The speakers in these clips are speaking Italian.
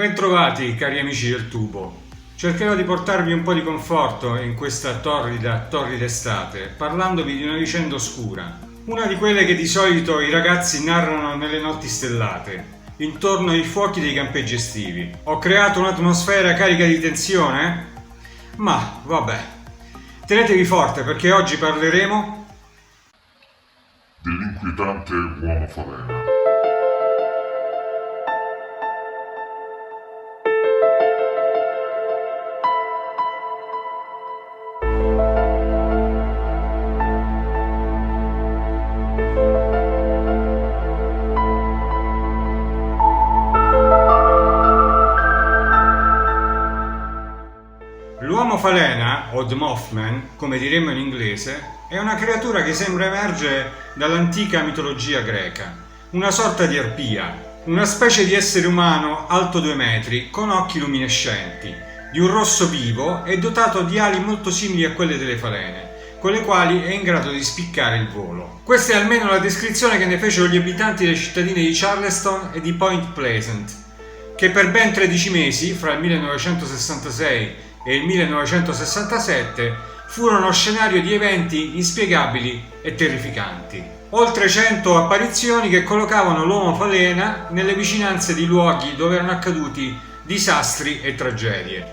Bentrovati cari amici del tubo. Cercherò di portarvi un po' di conforto in questa torrida estate, parlandovi di una vicenda oscura, una di quelle che di solito i ragazzi narrano nelle notti stellate, intorno ai fuochi dei campeggi estivi. Ho creato un'atmosfera carica di tensione? Ma vabbè, tenetevi forte perché oggi parleremo dell'inquietante uomo falena. L'uomo falena, o The Mothman, come diremmo in inglese, è una creatura che sembra emergere dall'antica mitologia greca, una sorta di arpia, una specie di essere umano alto 2 metri, con occhi luminescenti, di un rosso vivo e dotato di ali molto simili a quelle delle falene, con le quali è in grado di spiccare il volo. Questa è almeno la descrizione che ne fecero gli abitanti delle cittadine di Charleston e di Point Pleasant, che per ben 13 mesi, fra il 1966 e il 1967, furono scenario di eventi inspiegabili e terrificanti. Oltre 100 apparizioni che collocavano l'uomo falena nelle vicinanze di luoghi dove erano accaduti disastri e tragedie.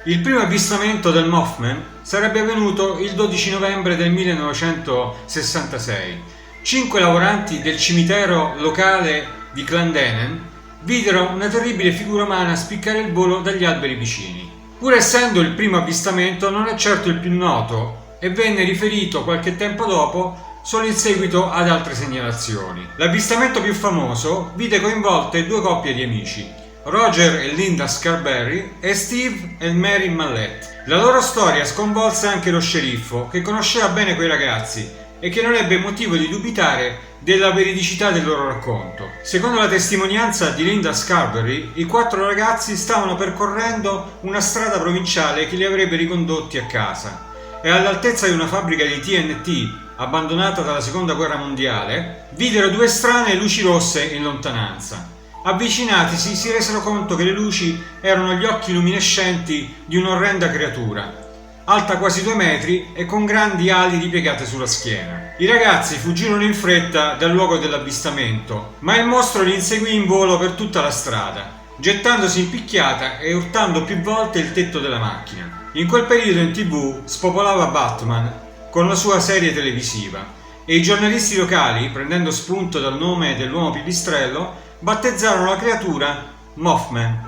Il primo avvistamento del Mothman sarebbe avvenuto il 12 novembre del 1966. 5 lavoranti del cimitero locale di Clondenen videro una terribile figura umana spiccare il volo dagli alberi vicini. Pur essendo il primo avvistamento, non è certo il più noto e venne riferito qualche tempo dopo solo in seguito ad altre segnalazioni. L'avvistamento più famoso vide coinvolte 2 coppie di amici, Roger e Linda Scarberry e Steve e Mary Mallette. La loro storia sconvolse anche lo sceriffo, che conosceva bene quei ragazzi e che non ebbe motivo di dubitare della veridicità del loro racconto. Secondo la testimonianza di Linda Scarberry, i 4 ragazzi stavano percorrendo una strada provinciale che li avrebbe ricondotti a casa e all'altezza di una fabbrica di TNT abbandonata dalla seconda guerra mondiale videro 2 strane luci rosse in lontananza. Avvicinatisi si resero conto che le luci erano gli occhi luminescenti di un'orrenda creatura, alta quasi 2 metri e con grandi ali ripiegate sulla schiena. I ragazzi fuggirono in fretta dal luogo dell'avvistamento, ma il mostro li inseguì in volo per tutta la strada, gettandosi in picchiata e urtando più volte il tetto della macchina. In quel periodo in TV spopolava Batman con la sua serie televisiva e i giornalisti locali, prendendo spunto dal nome dell'uomo pipistrello, battezzarono la creatura Mothman,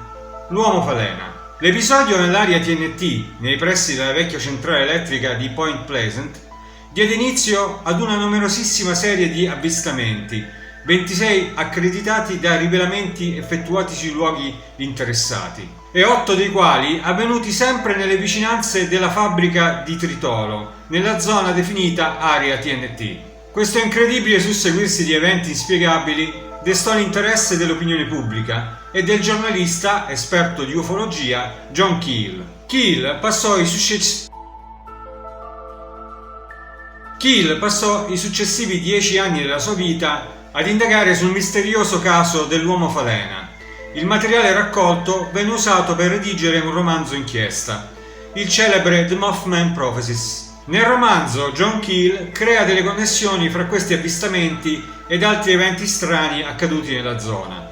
l'uomo falena. L'episodio nell'area TNT, nei pressi della vecchia centrale elettrica di Point Pleasant, diede inizio ad una numerosissima serie di avvistamenti, 26 accreditati da rivelamenti effettuati sui luoghi interessati, e 8 dei quali avvenuti sempre nelle vicinanze della fabbrica di Tritolo, nella zona definita area TNT. Questo incredibile susseguirsi di eventi inspiegabili destò l'interesse dell'opinione pubblica e del giornalista esperto di ufologia John Keel. Keel passò i successivi 10 anni della sua vita ad indagare sul misterioso caso dell'uomo falena. Il materiale raccolto venne usato per redigere un romanzo inchiesta, il celebre The Mothman Prophecies. Nel romanzo John Keel crea delle connessioni fra questi avvistamenti ed altri eventi strani accaduti nella zona,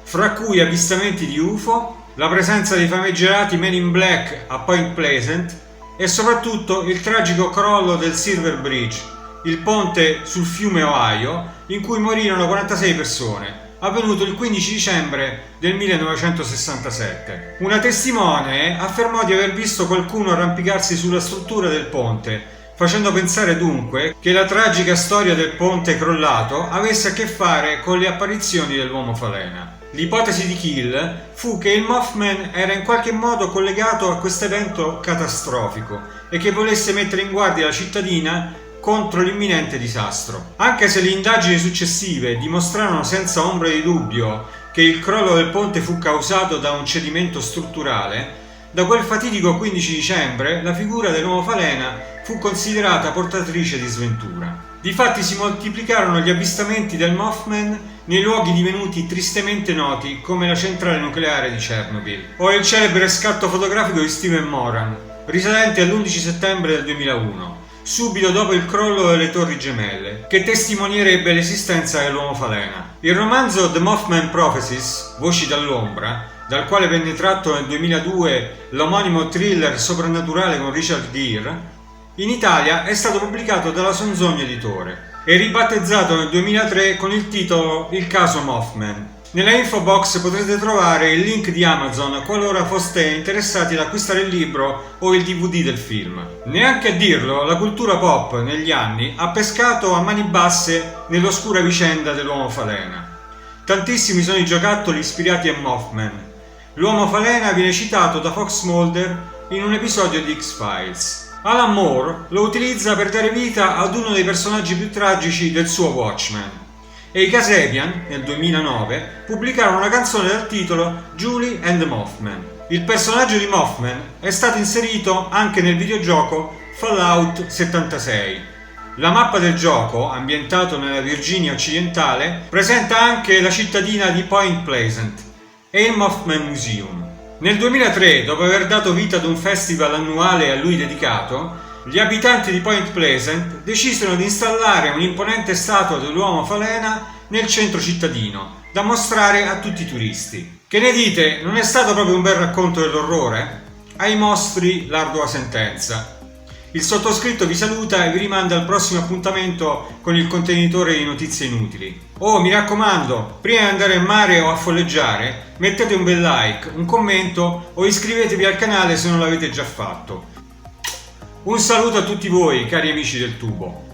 fra cui avvistamenti di UFO, la presenza dei famigerati Men in Black a Point Pleasant e soprattutto il tragico crollo del Silver Bridge, il ponte sul fiume Ohio, in cui morirono 46 persone, avvenuto il 15 dicembre del 1967. Una testimone affermò di aver visto qualcuno arrampicarsi sulla struttura del ponte, facendo pensare dunque che la tragica storia del ponte crollato avesse a che fare con le apparizioni dell'uomo falena. L'ipotesi di Keel fu che il Mothman era in qualche modo collegato a questo evento catastrofico e che volesse mettere in guardia la cittadina contro l'imminente disastro. Anche se le indagini successive dimostrarono senza ombra di dubbio che il crollo del ponte fu causato da un cedimento strutturale, da quel fatidico 15 dicembre la figura dell'uomo falena fu considerata portatrice di sventura. Difatti si moltiplicarono gli avvistamenti del Mothman nei luoghi divenuti tristemente noti come la centrale nucleare di Chernobyl o il celebre scatto fotografico di Steven Moran, risalente all'11 settembre del 2001, subito dopo il crollo delle Torri Gemelle, che testimonierebbe l'esistenza dell'uomo falena. Il romanzo The Mothman Prophecies, Voci dall'ombra, dal quale venne tratto nel 2002 l'omonimo thriller soprannaturale con Richard Gere, in Italia è stato pubblicato dalla Sonzogno Editore e ribattezzato nel 2003 con il titolo Il caso Mothman. Nella info box potrete trovare il link di Amazon qualora foste interessati ad acquistare il libro o il DVD del film. Neanche a dirlo, la cultura pop negli anni ha pescato a mani basse nell'oscura vicenda dell'uomo falena. Tantissimi sono i giocattoli ispirati a Mothman. L'uomo falena viene citato da Fox Mulder in un episodio di X-Files. Alan Moore lo utilizza per dare vita ad uno dei personaggi più tragici del suo Watchmen. E i Kasabian, nel 2009, pubblicarono una canzone dal titolo Julie and the Mothman. Il personaggio di Mothman è stato inserito anche nel videogioco Fallout 76. La mappa del gioco, ambientato nella Virginia occidentale, presenta anche la cittadina di Point Pleasant e il Mothman Museum. Nel 2003, dopo aver dato vita ad un festival annuale a lui dedicato, gli abitanti di Point Pleasant decisero di installare un'imponente statua dell'uomo falena nel centro cittadino, da mostrare a tutti i turisti. Che ne dite? Non è stato proprio un bel racconto dell'orrore? Ai mostri l'ardua sentenza. Il sottoscritto vi saluta e vi rimanda al prossimo appuntamento con il contenitore di notizie inutili. Oh, mi raccomando, prima di andare in mare o a folleggiare, mettete un bel like, un commento o iscrivetevi al canale se non l'avete già fatto. Un saluto a tutti voi, cari amici del tubo.